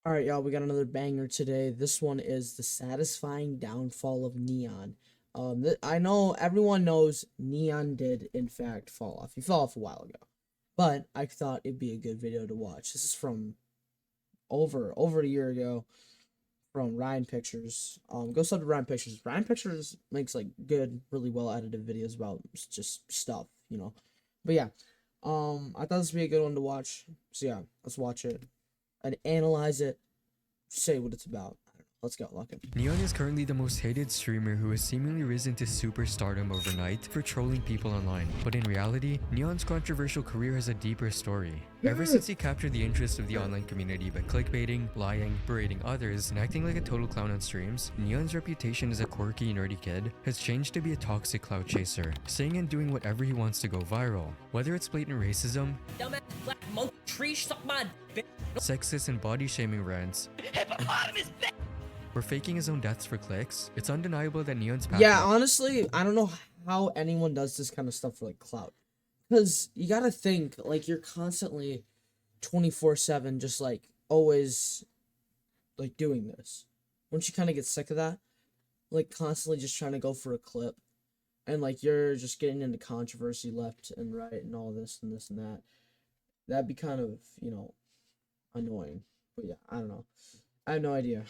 All right, y'all, we got another banger today. This one is the satisfying downfall of Neon. I know everyone knows Neon did in fact fall off. He fell off a while ago, but I thought it'd be a good video to watch. This is from over a year ago from Ryan Pictures. Go sub to Ryan Pictures. Ryan Pictures makes like good, really well edited videos about just stuff, you know. But yeah, I thought this would be a good one to watch. So yeah, let's watch it and analyze it, say what it's about. Let's go, lock it. Neon is currently the most hated streamer who has seemingly risen to superstardom overnight for trolling people online. But in reality, Neon's controversial career has a deeper story. Ever since he captured the interest of the online community by clickbaiting, lying, berating others, and acting like a total clown on streams, Neon's reputation as a quirky, nerdy kid has changed to be a toxic clout chaser, saying and doing whatever he wants to go viral. Whether it's blatant racism, Dumbass black monkey tree suck my dick. sexist and body-shaming rants, Hippopotamus bitch. or faking his own deaths for clicks, it's undeniable that Neon's path. Yeah, honestly, I don't know how anyone does this kind of stuff for like clout. Because you gotta think, like, you're constantly 24/7 just like always like doing this. Wouldn't you kind of get sick of that? Like constantly just trying to go for a clip. And like you're just getting into controversy left and right and all this and this and that. That'd be kind of, annoying. But yeah, I don't know. I have no idea.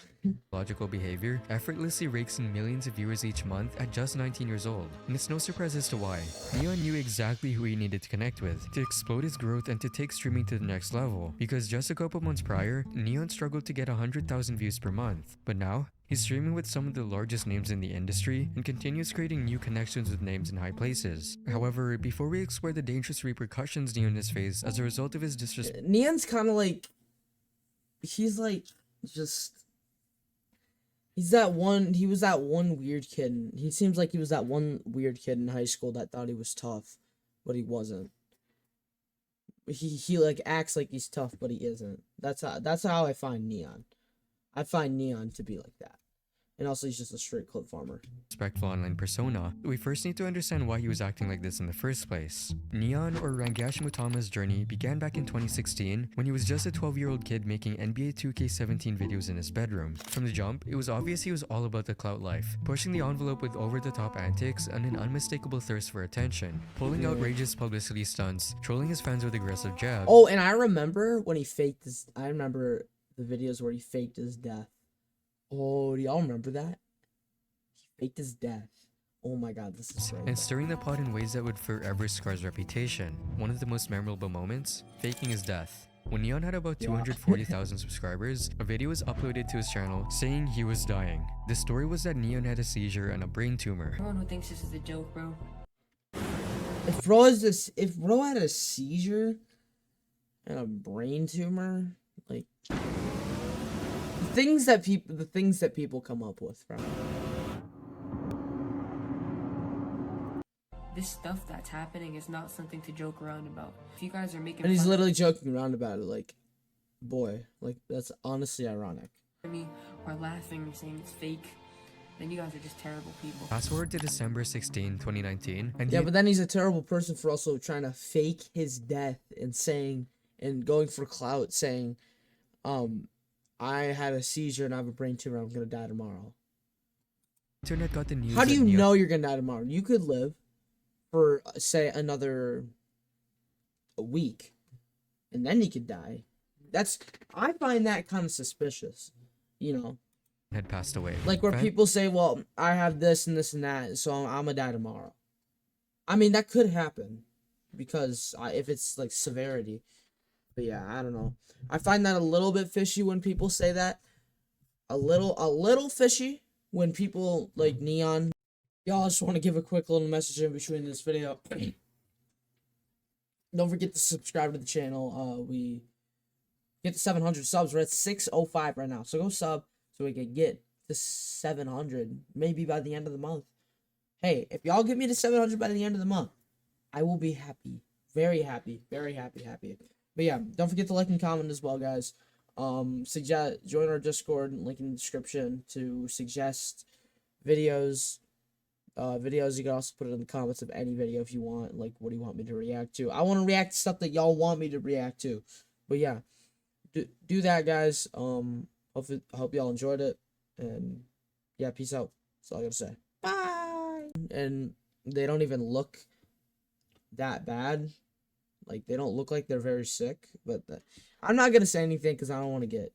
Logical behavior effortlessly rakes in millions of viewers each month at just 19 years old, and it's no surprise as to why. Neon knew exactly who he needed to connect with, to explode his growth and to take streaming to the next level, because just a couple months prior, Neon struggled to get 100,000 views per month. But now, he's streaming with some of the largest names in the industry and continues creating new connections with names in high places. However, before we explore the dangerous repercussions Neon has faced as a result of his disrespect, Neon's kind of like, he's like, just he was that one weird kid. He seems like he was that one weird kid in high school that thought he was tough, but he wasn't. He like acts like he's tough, but he isn't. That's how I find Neon. I find Neon to be like that. And also he's just a straight clip farmer. respectful online persona, we first need to understand why he was acting like this in the first place. Neon, or Rangash Mutama's journey, began back in 2016 when he was just a 12-year-old kid making NBA 2K17 videos in his bedroom. From the jump, it was obvious he was all about the clout life, pushing the envelope with over-the-top antics and an unmistakable thirst for attention, pulling outrageous publicity stunts, trolling his fans with aggressive jabs. Oh, and I remember when he faked his. I remember the videos where he faked his death. Oh, do y'all remember that? He faked his death. Oh my god, this is great. And stirring the pot in ways that would forever scar his reputation. One of the most memorable moments? Faking his death. When Neon had about 240,000 subscribers, a video was uploaded to his channel saying he was dying. The story was that Neon had a seizure and a brain tumor. Everyone who thinks this is a joke, bro. If bro had a seizure and a brain tumor, like the things that people come up with, bro. This stuff that's happening is not something to joke around about. If you guys are making And he's fun literally joking around about it, like, boy, like that's honestly ironic. of me or laughing or saying it's fake, then you guys are just terrible people. Fast forward to December 16, 2019, and Yeah, but then he's a terrible person for also trying to fake his death and saying and going for clout, saying, I had a seizure and I have a brain tumor. I'm gonna die tomorrow. internet got the news. How do that you Neon know you're gonna die tomorrow? You could live for say a week, and then you could die. I find that kind of suspicious. had passed away. Like where Fan- people say, "Well, I have this and this and that, so I'm gonna die tomorrow." I mean, that could happen because if it's like severity. But yeah, I don't know. I find that a little bit fishy when people say that. A little fishy when people like Neon. Y'all, I just want to give a quick little message in between this video. Don't forget to subscribe to the channel. We get to 700 subs. We're at 605 right now. So go sub so we can get to 700 maybe by the end of the month. Hey, if y'all get me to 700 by the end of the month, I will be happy. Very happy. Very happy. But yeah, don't forget to like and comment as well, guys. Join our Discord, link in the description to suggest videos. You can also put it in the comments of any video if you want. Like, what do you want me to react to? I want to react to stuff that y'all want me to react to. But yeah, do that, guys. Hope y'all enjoyed it, and yeah, peace out. That's all I gotta say. Bye. And they don't even look that bad. Like, they don't look like they're very sick, but I'm not gonna say anything because I don't want to get,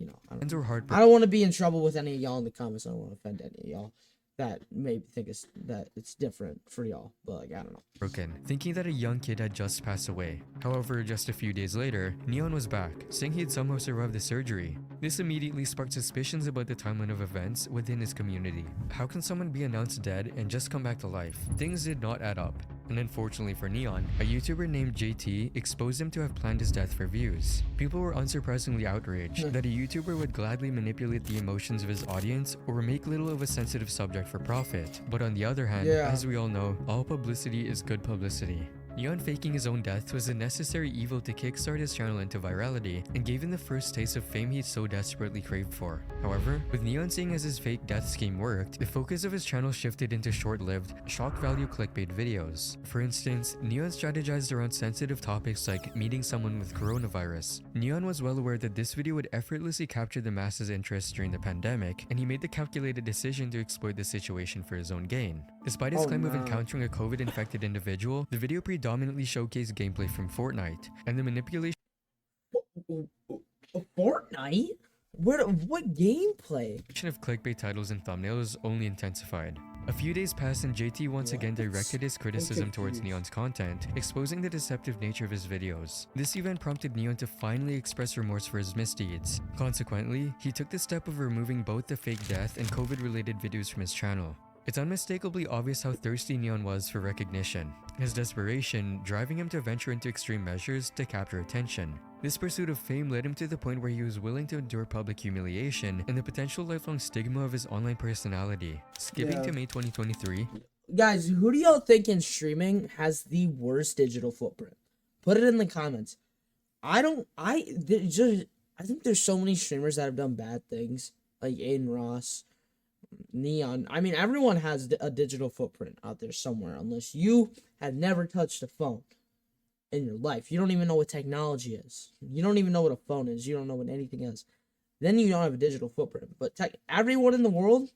I don't want to be in trouble with any of y'all in the comments. I don't want to offend any of y'all that may think it's different for y'all, but like, I don't know. Broken, thinking that a young kid had just passed away. However, just a few days later, Neon was back, saying he had somehow survived the surgery. This immediately sparked suspicions about the timeline of events within his community. How can someone be announced dead and just come back to life? Things did not add up. And unfortunately for Neon, a YouTuber named JT exposed him to have planned his death for views. People were unsurprisingly outraged that a YouTuber would gladly manipulate the emotions of his audience or make little of a sensitive subject for profit. But on the other hand, as we all know, all publicity is good publicity. Neon faking his own death was a necessary evil to kickstart his channel into virality and gave him the first taste of fame he so desperately craved for. However, with Neon seeing as his fake death scheme worked, the focus of his channel shifted into short-lived, shock value clickbait videos. For instance, Neon strategized around sensitive topics like meeting someone with coronavirus. Neon was well aware that this video would effortlessly capture the masses' interest during the pandemic, and he made the calculated decision to exploit the situation for his own gain. Despite his claim of encountering a COVID-infected individual, the video predominantly showcased gameplay from Fortnite, and the manipulation Fortnite? What gameplay? of clickbait titles and thumbnails only intensified. A few days passed and JT once again directed his criticism towards Neon's content, exposing the deceptive nature of his videos. This event prompted Neon to finally express remorse for his misdeeds. Consequently, he took the step of removing both the fake death and COVID-related videos from his channel. It's unmistakably obvious how thirsty Neon was for recognition, his desperation driving him to venture into extreme measures to capture attention. This pursuit of fame led him to the point where he was willing to endure public humiliation and the potential lifelong stigma of his online personality. Skipping to May 2023. Guys, who do y'all think in streaming has the worst digital footprint? Put it in the comments. I think there's so many streamers that have done bad things, like Aiden Ross, Neon. I mean, everyone has a digital footprint out there somewhere, unless you have never touched a phone in your life. You don't even know what technology is. You don't even know what a phone is. You don't know what anything is. Then you don't have a digital footprint. But everyone in the world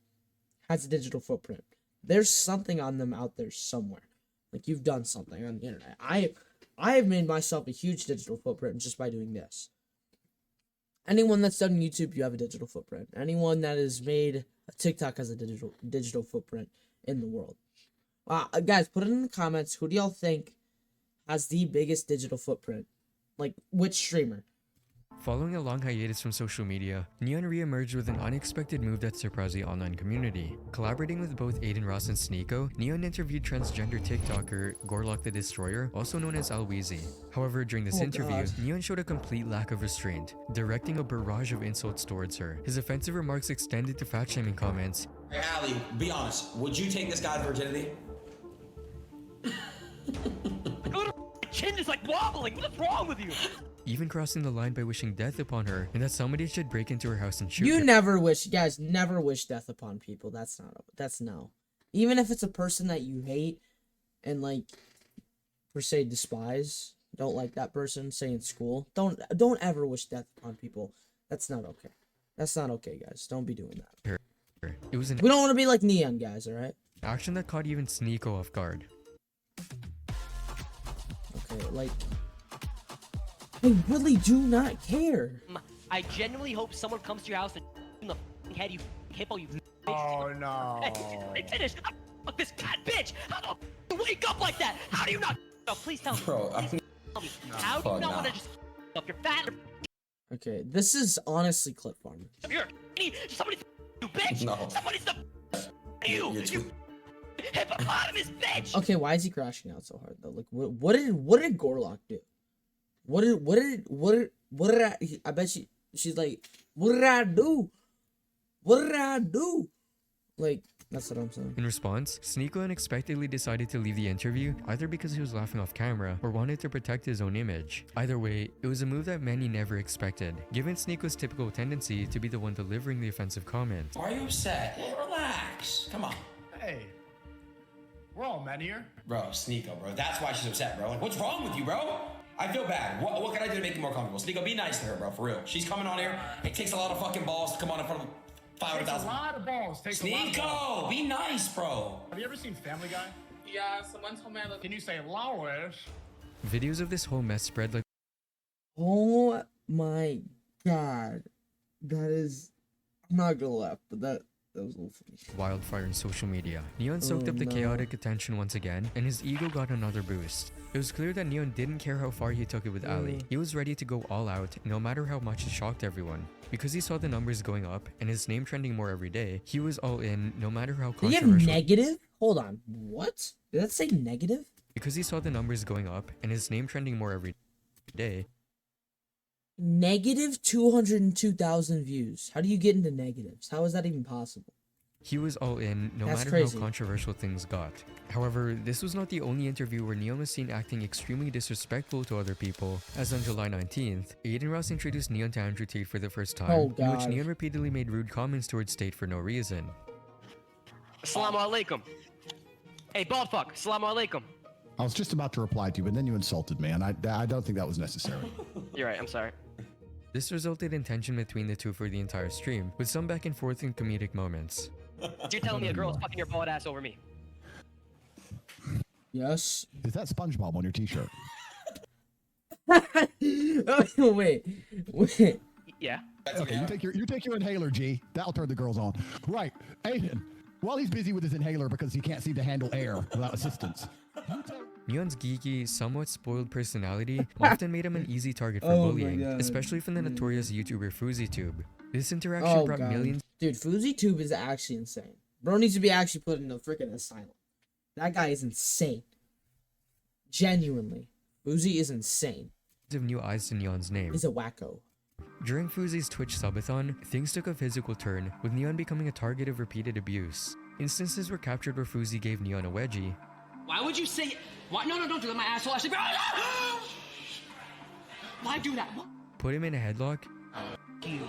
has a digital footprint. There's something on them out there somewhere. Like, you've done something on the internet. I have made myself a huge digital footprint just by doing this. Anyone that's done YouTube, you have a digital footprint. Anyone that has made a TikTok has a digital footprint in the world. Guys, put it in the comments. Who do y'all think has the biggest digital footprint? Like, which streamer? Following a long hiatus from social media, Neon re-emerged with an unexpected move that surprised the online community. Collaborating with both Aiden Ross and Sneeko, Neon interviewed transgender TikToker Gorlock the Destroyer, also known as Alweezy. However, during this interview, Neon showed a complete lack of restraint, directing a barrage of insults towards her. His offensive remarks extended to fat-shaming comments. Hey, Allie, be honest. Would you take this guy's virginity? Chin is like wobbling. What's wrong with you? Even crossing the line by wishing death upon her and that somebody should break into her house and shoot her. You guys never wish death upon people. That's no. Even if it's a person that you hate and, like, per se despise, don't like that person, say in school, don't ever wish death upon people. That's not okay. That's not okay, guys. Don't be doing that. It was We don't want to be like Neon, guys, alright? action that caught even Sneeko off guard. Okay, like, I really do not care. I genuinely hope someone comes to your house and in the head, you hippo, you bitch. Oh no. Hey, finish. Fuck this cat bitch. How do you wake up like that? How do you not? No, please tell me. Bro, Please tell me. How do you not want to just up your fat? Okay, this is honestly clip farming. You're somebody's you bitch. No. Somebody's the you hippopotamus bitch. Okay, why is he crashing out so hard though? Like, what did Gorlock do? What did I bet she's like, what did I do? What did I do? Like, that's what I'm saying. In response, Sneeko unexpectedly decided to leave the interview, either because he was laughing off camera or wanted to protect his own image. Either way, it was a move that many never expected, given Sneeko's typical tendency to be the one delivering the offensive comments. Why are you upset? Hey, relax. Come on. Hey. We're all men here. Bro, Sneeko, bro. That's why she's upset, bro. Like, what's wrong with you, bro? I feel bad. What can I do to make you more comfortable? Sneeko, be nice to her, bro, for real. She's coming on here. It takes a lot of fucking balls to come on in front of 500,000. Takes a lot of balls. Takes a lot of Sneeko, balls. be nice, bro. Have you ever seen Family Guy? Yeah, someone told me I look. Can you say Lois? Videos of this whole mess spread like Oh my god. That is, I'm not gonna laugh, but that was a little funny. wildfire on social media. Neon soaked Oh, up the no. chaotic attention once again, and his ego got another boost. It was clear that Neon didn't care how far he took it with Ali. He was ready to go all out, no matter how much it shocked everyone. Because he saw the numbers going up and his name trending more every day, he was all in, no matter how Did you have controversial. negative? Hold on. What? Did that say negative? Because he saw the numbers going up and his name trending more every day, Negative 202,000 views. How do you get into negatives? How is that even possible? he was all in, no That's matter crazy. how controversial things got. However, this was not the only interview where Neon was seen acting extremely disrespectful to other people, as on July 19th, Aiden Ross introduced Neon to Andrew Tate for the first time, Oh, in which God. Neon repeatedly made rude comments towards Tate for no reason. Assalamu alaikum. Hey, bald fuck. Assalamu alaikum. I was just about to reply to you, but then you insulted me, and I don't think that was necessary. You're right. I'm sorry. This resulted in tension between the two for the entire stream, with some back and forth in comedic moments. So you're telling me a girl's fucking your bald ass over me? Yes. Is that SpongeBob on your T-shirt? Oh, wait. Yeah. Okay, you take your inhaler, G. That'll turn the girls on. Right, Aiden. While he's busy with his inhaler because he can't seem to handle air without assistance. Neon's geeky, somewhat spoiled personality often made him an easy target for Oh my bullying, God. especially from the notorious YouTuber FouseyTube. This interaction Oh, brought God. millions Dude, FouseyTube is actually insane. Bro needs to be actually put in a freaking asylum. That guy is insane. Genuinely. Fousey is insane. of new eyes to Neon's name. He's a wacko. During Fousey's Twitch subathon, things took a physical turn, with Neon becoming a target of repeated abuse. Instances were captured where Fousey gave Neon a wedgie, Why would you say? Why? No, don't do that. My asshole. I said, why do that? What? put him in a headlock, You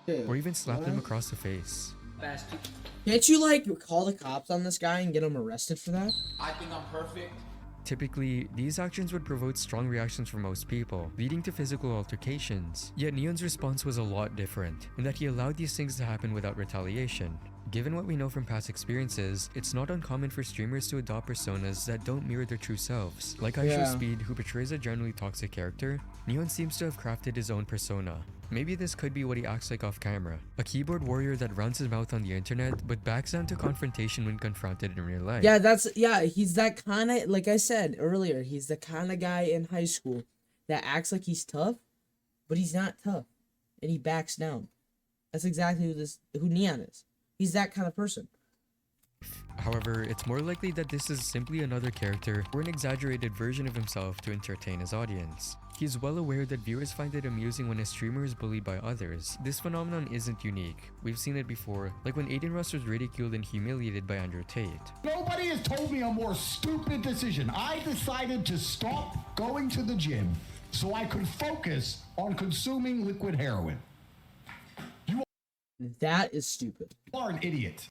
Dude, or even slapped him across the face. bastard. can't you, like, call the cops on this guy and get him arrested for that? I think I'm perfect. Typically, these actions would provoke strong reactions from most people, leading to physical altercations. Yet Neon's response was a lot different, in that he allowed these things to happen without retaliation. Given what we know from past experiences, it's not uncommon for streamers to adopt personas that don't mirror their true selves. Like Yeah. Speed, who portrays a generally toxic character, Neon seems to have crafted his own persona. Maybe this could be what he acts like off camera. A keyboard warrior that runs his mouth on the internet, but backs down to confrontation when confronted in real life. Yeah, he's that kind of, like I said earlier, he's the kind of guy in high school that acts like he's tough, but he's not tough, and he backs down. That's exactly who Neon is. He's that kind of person. However, it's more likely that this is simply another character or an exaggerated version of himself to entertain his audience. He's well aware that viewers find it amusing when a streamer is bullied by others. This phenomenon isn't unique. We've seen it before, like when Aiden Ross was ridiculed and humiliated by Andrew Tate. Nobody has told me a more stupid decision. I decided to stop going to the gym so I could focus on consuming liquid heroin. That is stupid. You are an idiot.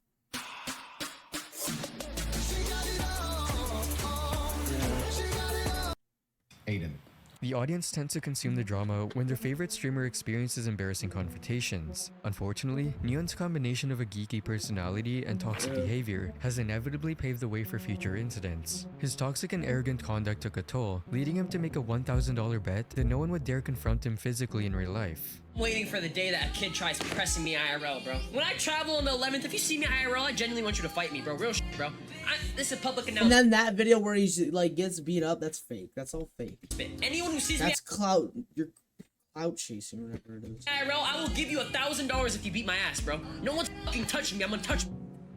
Aiden. The audience tends to consume the drama when their favorite streamer experiences embarrassing confrontations. Unfortunately, Neon's combination of a geeky personality and toxic behavior has inevitably paved the way for future incidents. His toxic and arrogant conduct took a toll, leading him to make a $1,000 bet that no one would dare confront him physically in real life. Waiting for the day that a kid tries pressing me IRL, bro. When I travel on the 11th, if you see me IRL, I genuinely want you to fight me, bro. Real shit, bro. This is a public And announcement. then that video where he's like gets beat up, that's fake. That's all fake. Anyone who sees That's clout. You're clout chasing, whatever it is. me IRL, I will give you $1,000 if you beat my ass, bro. No one's fucking touching me. I'm gonna touch.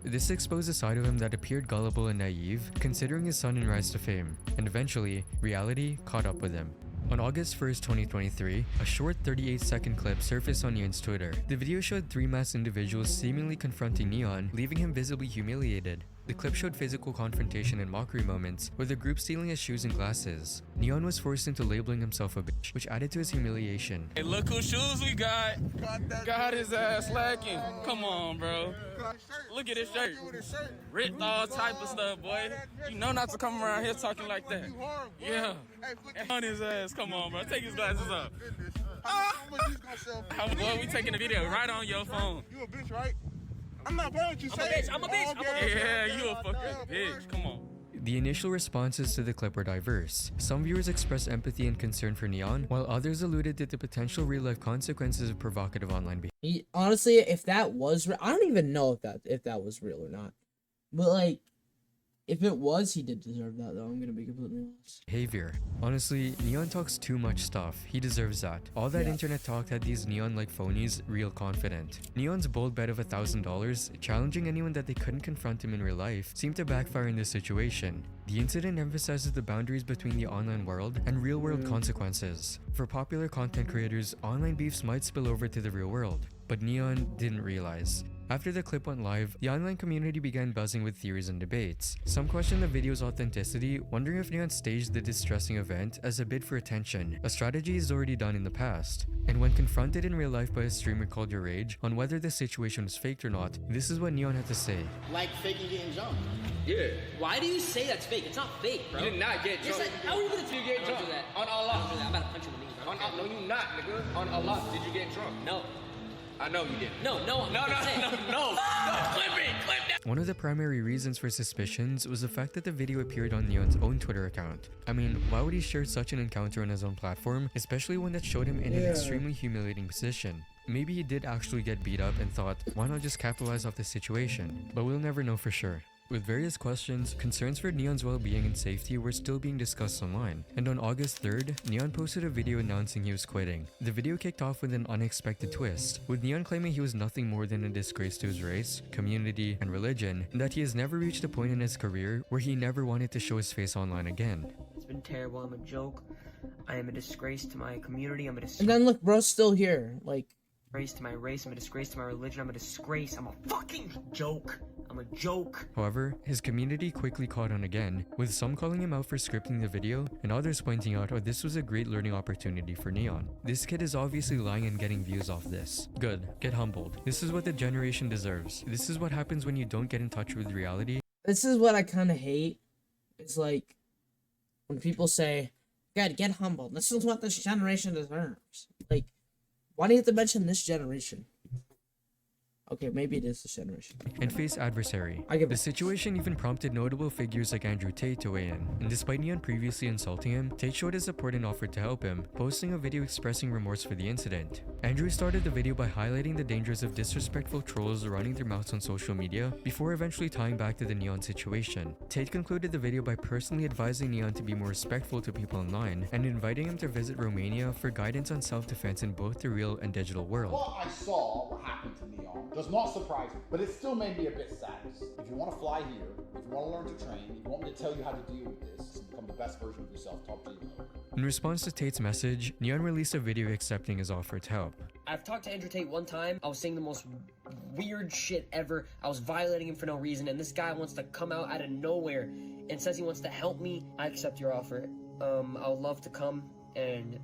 This exposed a side of him that appeared gullible and naive, considering his sudden rise to fame, and eventually, reality caught up with him. On August 1st, 2023, a short 38-second clip surfaced on Neon's Twitter. The video showed three masked individuals seemingly confronting Neon, leaving him visibly humiliated. The clip showed physical confrontation and mockery moments, with the group stealing his shoes and glasses. Neon was forced into labeling himself a bitch, which added to his humiliation. Hey, look whose shoes we got. Got his ass slacking. Come on, bro. Look at his shirt. Ripped all type of stuff, boy. You know not to come around here talking like that. Yeah. On his ass. Come on, bro. Take his glasses off. Boy, we taking the video right on your phone. You a bitch, right? I'm not playing with you. I'm a bitch. Yeah, you a fucking bitch. Come on. The initial responses to the clip were diverse. Some viewers expressed empathy and concern for Neon, while others alluded to the potential real-life consequences of provocative online behavior. Honestly, if that was I don't even know if that was real or not. But like, if it was, he did deserve that, though. I'm gonna be completely honest. Honestly, Neon talks too much stuff. He deserves that. All that internet talk had these Neon-like phonies real confident. Neon's bold bet of $1,000, challenging anyone that they couldn't confront him in real life, seemed to backfire in this situation. The incident emphasizes the boundaries between the online world and real-world consequences. For popular content creators, online beefs might spill over to the real world, but Neon didn't realize. After the clip went live, the online community began buzzing with theories and debates. Some questioned the video's authenticity, wondering if Neon staged the distressing event as a bid for attention, a strategy he's already done in the past. And when confronted in real life by a streamer called Your Age on whether the situation was faked or not, this is what Neon had to say. Like faking getting jumped. Yeah. Why do you say that's fake? It's not fake, bro. You did not get drunk. How are you gonna get drunk? Do that. On Allah. I'm about to punch you in the knee, bro. No, you not, nigga. On Allah. Did you get drunk? No. I know you did. No. Clip it. One of the primary reasons for suspicions was the fact that the video appeared on Neon's own Twitter account. I mean, why would he share such an encounter on his own platform, especially one that showed him in an extremely humiliating position? Maybe he did actually get beat up and thought, why not just capitalize off the situation? But we'll never know for sure. With various questions, concerns for Neon's well-being and safety were still being discussed online. And on August 3rd, Neon posted a video announcing he was quitting. The video kicked off with an unexpected twist, with Neon claiming he was nothing more than a disgrace to his race, community, and religion, and that he has never reached a point in his career where he never wanted to show his face online again. It's been terrible. I'm a joke. I am a disgrace to my community. I'm a disgrace. And then look, bro's still here. Like, disgrace to my race. I'm a disgrace to my religion. I'm a disgrace. I'm a fucking joke. I'm a joke. However, his community quickly caught on again, with some calling him out for scripting the video, and others pointing out how this was a great learning opportunity for Neon. This kid is obviously lying and getting views off this. Good. Get humbled. This is what the generation deserves. This is what happens when you don't get in touch with reality. This is what I kind of hate. It's like, when people say, God, get humbled. This is what this generation deserves. Like, why do you have to mention this generation? Okay, maybe it is this generation. And face adversary. The situation even prompted notable figures like Andrew Tate to weigh in. And despite Neon previously insulting him, Tate showed his support and offered to help him, posting a video expressing remorse for the incident. Andrew started the video by highlighting the dangers of disrespectful trolls running their mouths on social media, before eventually tying back to the Neon situation. Tate concluded the video by personally advising Neon to be more respectful to people online, and inviting him to visit Romania for guidance on self-defense in both the real and digital world. What I saw, what happened to Neon, does not surprise me, but it still made me a bit sad. If you want to fly here, if you want to learn to train, if you want me to tell you how to deal with this and become the best version of yourself, talk to you. In response to Tate's message, Neon released a video accepting his offer to help. I've talked to Andrew Tate one time. I was saying the most weird shit ever. I was violating him for no reason, and this guy wants to come out of nowhere and says he wants to help me. I accept your offer. I would love to come and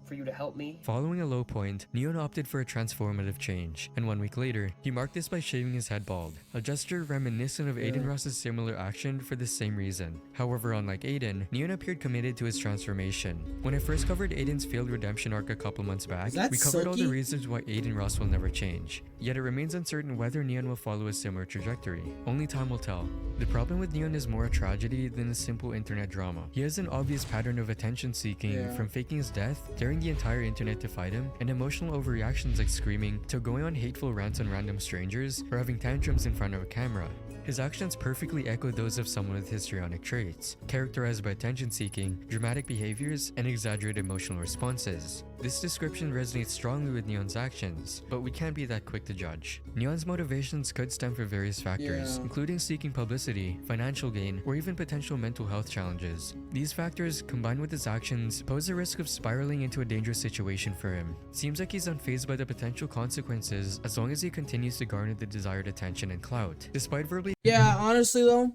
for you to help me. Following a low point, Neon opted for a transformative change, and 1 week later, he marked this by shaving his head bald, a gesture reminiscent of Aiden Ross's similar action for the same reason. However, unlike Aiden, Neon appeared committed to his transformation. When I first covered Aiden's failed redemption arc a couple months back, we covered all the reasons why Aiden Ross will never change. Yet it remains uncertain whether Neon will follow a similar trajectory. Only time will tell. The problem with Neon is more a tragedy than a simple internet drama. He has an obvious pattern of attention seeking, from faking his death, daring the entire internet to fight him, and emotional overreactions like screaming, to going on hateful rants on random strangers, or having tantrums in front of a camera. His actions perfectly echo those of someone with histrionic traits, characterized by attention-seeking, dramatic behaviors, and exaggerated emotional responses. This description resonates strongly with Neon's actions, but we can't be that quick to judge. Neon's motivations could stem from various factors, including seeking publicity, financial gain, or even potential mental health challenges. These factors, combined with his actions, pose a risk of spiraling into a dangerous situation for him. Seems like he's unfazed by the potential consequences as long as he continues to garner the desired attention and clout. Despite verbally Yeah, honestly though,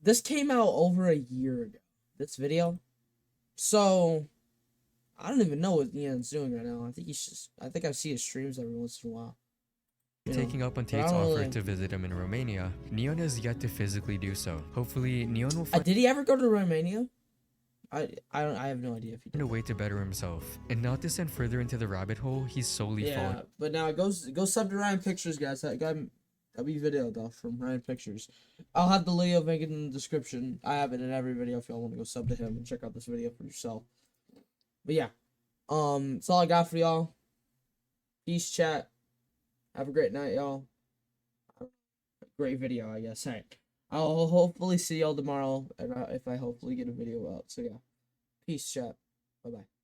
this came out over a year ago. This video, so I don't even know what Neon's doing right now. I think he's just. I think I see his streams every once in a while. You know, Taking up on but I Tate's don't offer really- to visit him in Romania, Neon has yet to physically do so. Hopefully, Neon will find Did he ever go to Romania? I have no idea if he did. a way to better himself, and not to send further into the rabbit hole he's solely Yeah, fallen. but now go sub to Ryan Pictures, guys. That'll be video though from Ryan Pictures. I'll have the video link in the description. I have it in every video if y'all want to go sub to him and check out this video for yourself. But yeah, that's all I got for y'all. Peace, chat. Have a great night, y'all. Great video, I guess. All right. I'll hopefully see y'all tomorrow, and if I hopefully get a video out. So yeah, peace, chat. Bye bye.